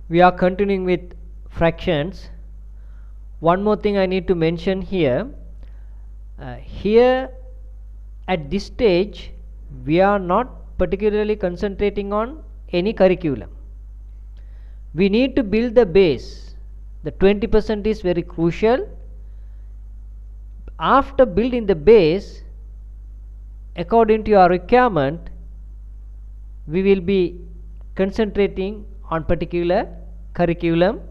We are continuing with fractions. One more thing I need to mention here. Here at this stage we are not particularly concentrating on any curriculum. We need to build the base. The 20% is very crucial. After building the base, according to your requirement, we will be concentrating on particular curriculum,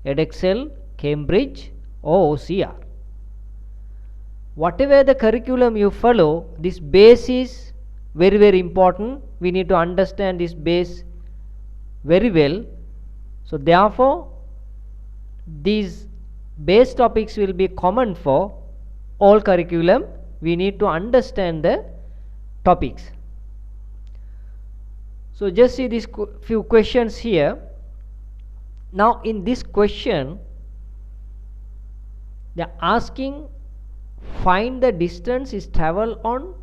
Edexcel, Cambridge or OCR. Whatever the curriculum you follow, this base is very important. We need to understand this base very well. So therefore these base topics will be common for all curriculum. We need to understand the topics. So just see these few questions here. Now in this question they are asking, find the distance is travel on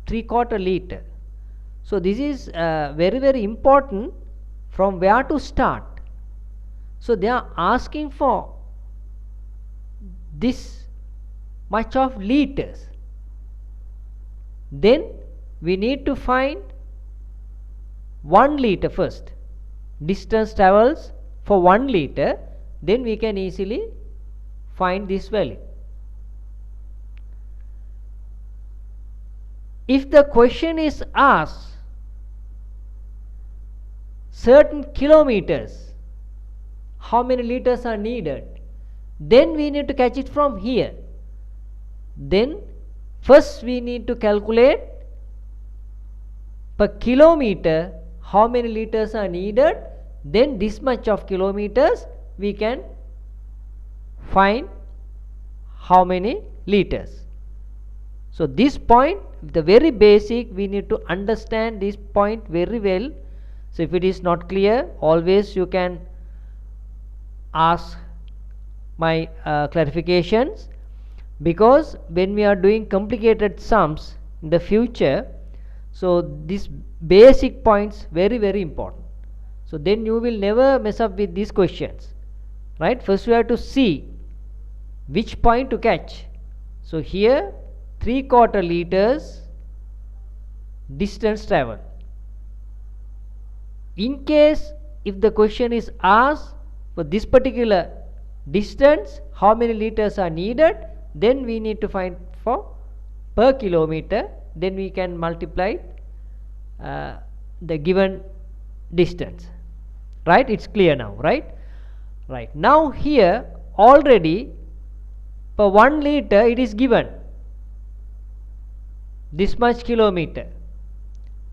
3/4 liter. So this is very important. From where to start? So they are asking for this much of liters. Then we need to find 1 liter first. Distance travels for 1 liter, then we can easily find this value. If the question is asked certain kilometers, how many liters are needed, then we need to catch it from here. Then first we need to calculate per kilometer how many liters are needed, then this much of kilometers we can find how many liters. So this point, the very basic, we need to understand this point very well. So if it is not clear, always you can ask my clarifications, because when we are doing complicated sums in the future, so these basic points very important. So then you will never mess up with these questions, right? First we have to see which point to catch. So here 3/4 liters distance travel. In case if the question is asked for this particular distance how many liters are needed, then we need to find for per kilometer, then we can multiply the given distance, right? It's clear now, right? Now here already per 1 liter it is given this much kilometer.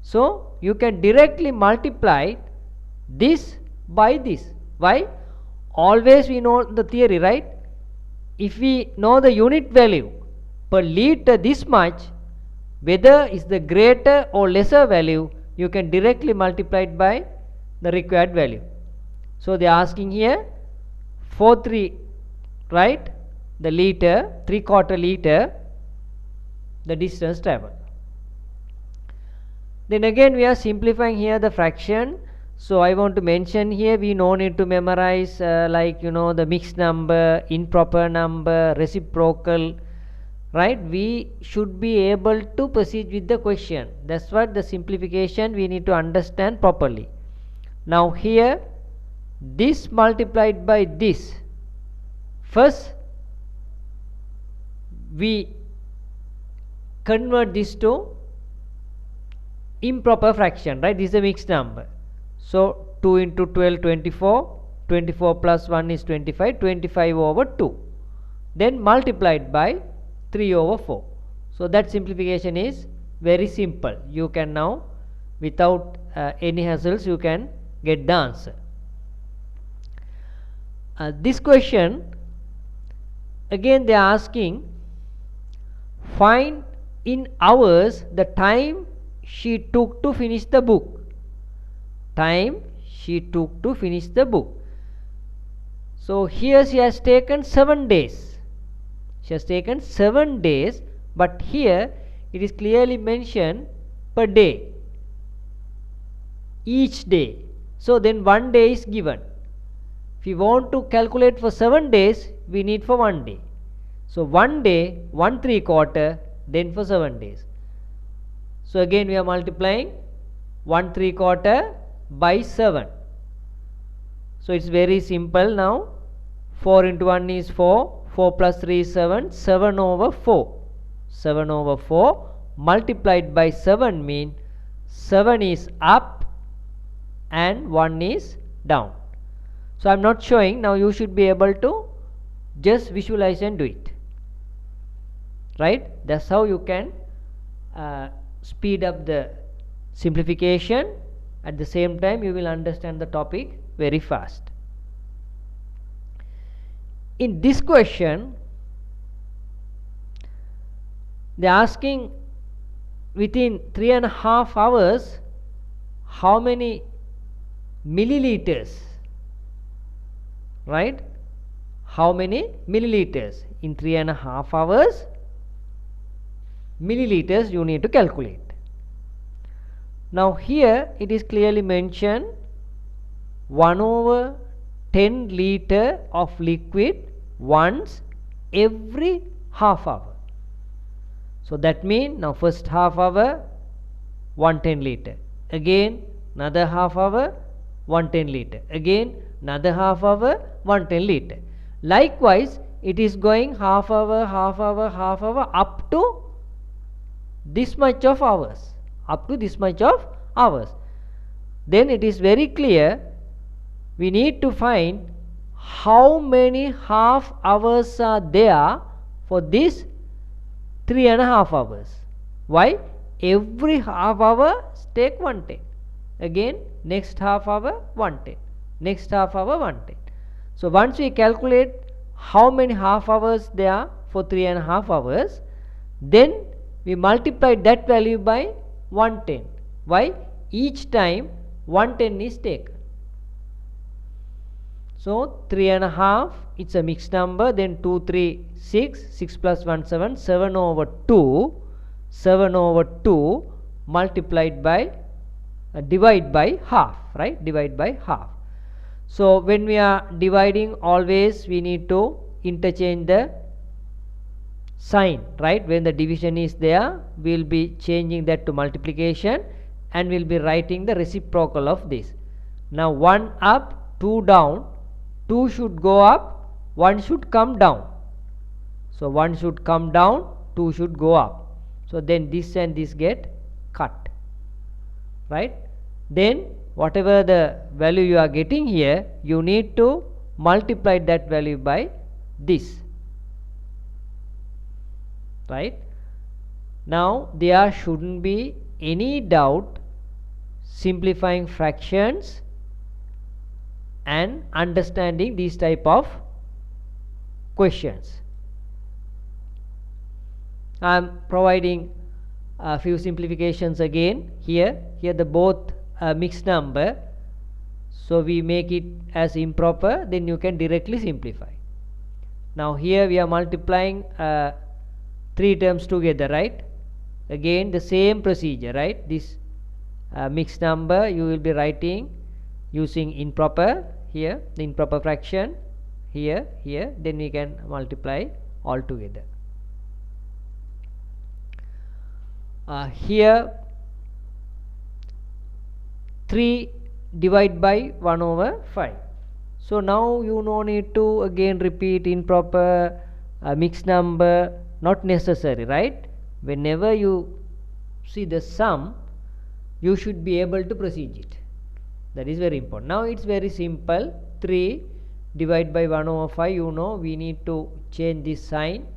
So you can directly multiply this by this. Why? Always we know the theory, right? If we know the unit value per liter this much, whether is the greater or lesser value, you can directly multiply it by the required value. So they are asking here 43, right? The liter, 3/4 liter, the distance traveled. Then again we are simplifying here the fraction. So I want to mention here, we no need to memorize the mixed number, improper number, reciprocal, right? We should be able to proceed with the question. That's what the simplification we need to understand properly. Now here this multiplied by this, first we convert this to improper fraction, right? This is a mixed number. So 2 into 12 24, 24 plus 1 is 25, 25 over 2, then multiplied by 3 over 4. So that simplification is very simple. You can now without any hassles you can get the answer. This question again they are asking, find in hours the time she took to finish the book. Time she took to finish the book. So here she has taken 7 days. She has taken 7 days, but here it is clearly mentioned per day, each day. So then 1 day is given. If we want to calculate for 7 days, we need for 1 day. So 1 day, 1 3/4, then for 7 days. So again we are multiplying 1 3/4 by 7. So it's very simple now. 4 into 1 is 4. 4 plus 3 is 7. 7 over 4. 7 over 4 multiplied by 7 means 7 is up and 1 is down. So I am not showing. Now you should be able to just visualize and do it. Right? That's how you can speed up the simplification. At the same time you will understand the topic very fast. In this question they are asking within 3.5 hours how many milliliters, right? How many milliliters in 3.5 hours? Milliliters you need to calculate. Now here it is clearly mentioned 1/10 liter of liquid once every half hour. So that means now first half hour 110 liter, again another half hour 110 liter, again another half hour 110 liter. Likewise it is going half hour up to this much of hours, then it is very clear we need to find how many half hours are there for this 3.5 hours. Why? Every half hour take 110, again next half hour 110, next half hour 110. So once we calculate how many half hours there are for 3.5 hours, then we multiply that value by 110. Why? Each time 110 is taken. So 3.5, it's a mixed number, then 2 3 6, 6 plus 1 7, 7 over 2 multiplied by divide by half, right? Divide by half. So when we are dividing, always we need to interchange the sign, right? When the division is there, we will be changing that to multiplication and we will be writing the reciprocal of this. Now 1 up, 2 down, 2 should go up, 1 should come down. So 1 should come down, 2 should go up. So then this and this get cut, right? Then whatever the value you are getting here, you need to multiply that value by this, right? Now there shouldn't be any doubt simplifying fractions and understanding these type of questions. I am providing a few simplifications again here. Here the both mixed number, so we make it as improper, then you can directly simplify. Now here we are multiplying 3 terms together, right? Again the same procedure, right? This mixed number you will be writing using improper, here the improper fraction, here, then we can multiply all together. Here 3 divide by 1/5. So now you no need to again repeat improper mixed number, not necessary, right? Whenever you see the sum, you should be able to proceed it. That is very important. Now it's very simple. 3 divide by 1/5, you know we need to change this sign.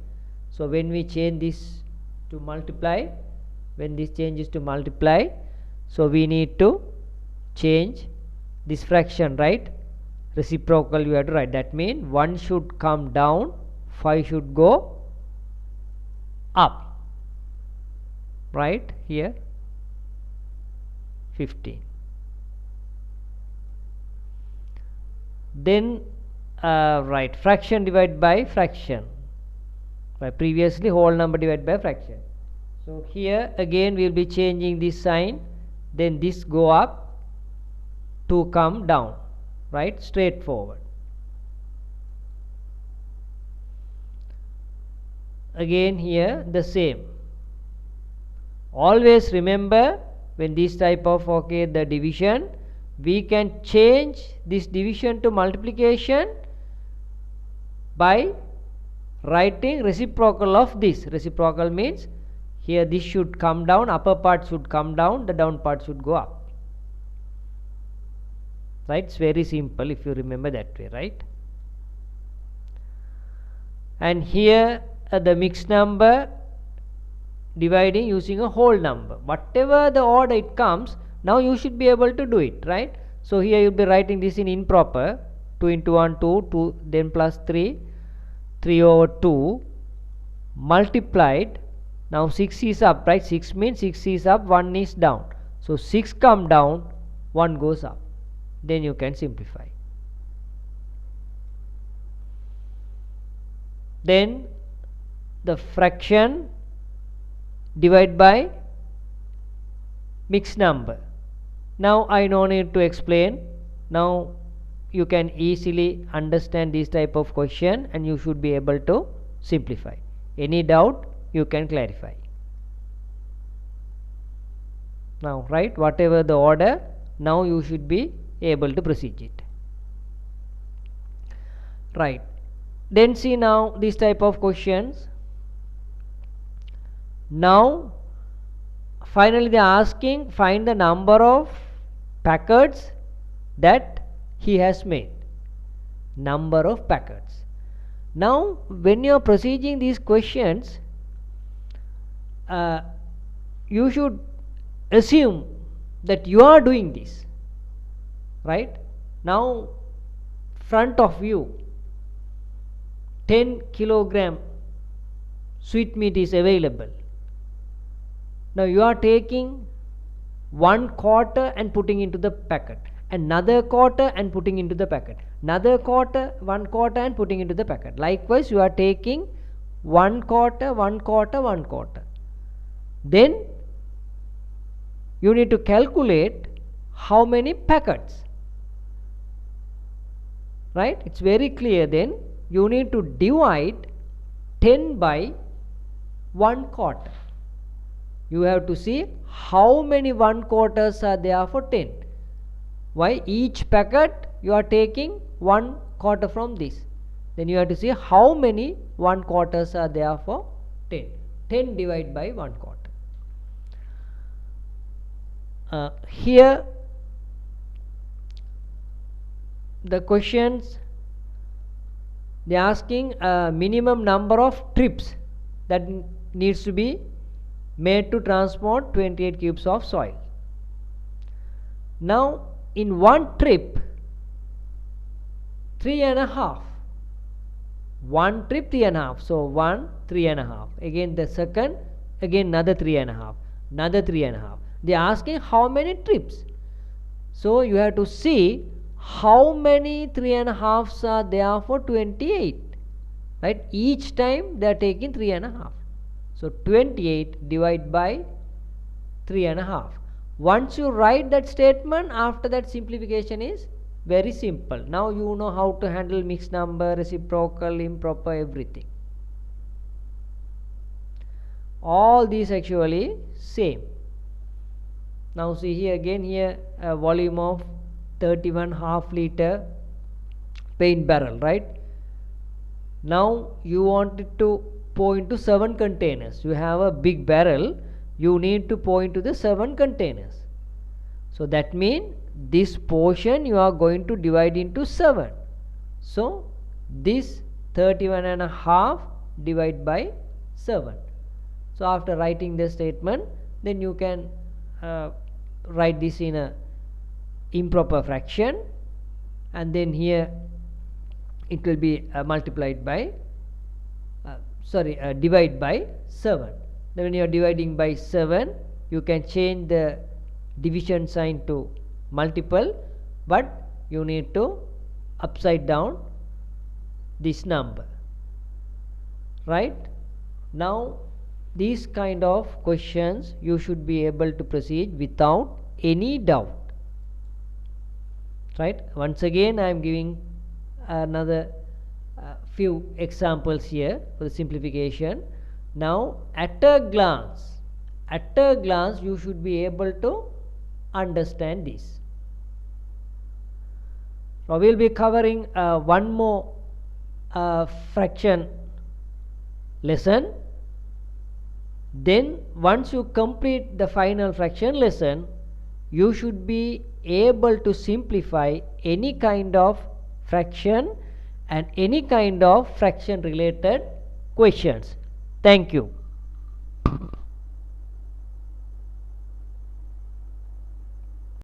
So when we change this to multiply, when this changes to multiply, so we need to change this fraction, right? Reciprocal you have to write. That means 1 should come down, 5 should go up, right? Here 15. Then write fraction divided by fraction, right? Previously whole number divided by fraction. So here again we will be changing this sign, then this go up, to come down, right? Straightforward. Again here the same. Always remember, when this type of the division, we can change this division to multiplication by writing reciprocal of this. Reciprocal means here this should come down, upper part should come down, the down part should go up, right? It's very simple if you remember that way, right? And here the mixed number dividing using a whole number, whatever the order it comes, now you should be able to do it, right? So here you'll be writing this in improper, 2 into 1 2, 2 then plus 3 over 2 multiplied. Now 6 is up, right? 6 means 6 is up, 1 is down, so 6 come down, 1 goes up, then you can simplify. Then the fraction divide by mixed number. Now I no need to explain. Now you can easily understand this type of question and you should be able to simplify. Any doubt you can clarify. Now, right, whatever the order, now you should be able to proceed it, right? Then see now this type of questions. Now finally they are asking, find the number of packets that he has made. Number of packets. Now when you are proceeding these questions, you should assume that you are doing this, right? Now front of you 10 kilogram sweet meat is available. Now you are taking 1/4 and putting into the packet, another quarter and putting into the packet, another quarter, 1/4 and putting into the packet. Likewise you are taking 1/4, 1/4, 1/4. Then you need to calculate how many packets, right? It's very clear. Then you need to divide 10 by 1/4. You have to see how many 1/4s are there for 10. Why? Each packet you are taking 1/4 from this. Then you have to see how many 1/4s are there for 10. 10 divided by 1/4. Here the questions, they are asking a minimum number of trips that needs to be made to transport 28 cubes of soil. Now in one trip 3.5, one trip 3.5, so 1 3.5, again the second, again another 3.5, another 3.5. They are asking how many trips, so you have to see how many 3.5s are there for 28, right? Each time they are taking 3.5. So 28 divided by 3.5. Once you write that statement, after that simplification is very simple. Now you know how to handle mixed number, reciprocal, improper, everything. All these actually same. Now see here again, here a volume of 31.5 liter paint barrel, right? Now you want it to pour into 7 containers. You have a big barrel, you need to pour into the 7 containers. So that means this portion you are going to divide into 7. So this 31.5 divided by 7. So after writing the statement, then you can write this in a improper fraction, and then here it will be multiplied by divide by 7. Then when you are dividing by 7, you can change the division sign to multiple, but you need to upside down this number, right? Now these kind of questions you should be able to proceed without any doubt. right? Once again I am giving another few examples here for the simplification. Now at a glance you should be able to understand this. Now we will be covering one more fraction lesson. Then once you complete the final fraction lesson, you should be able to simplify any kind of fraction and any kind of fraction related questions. Thank you.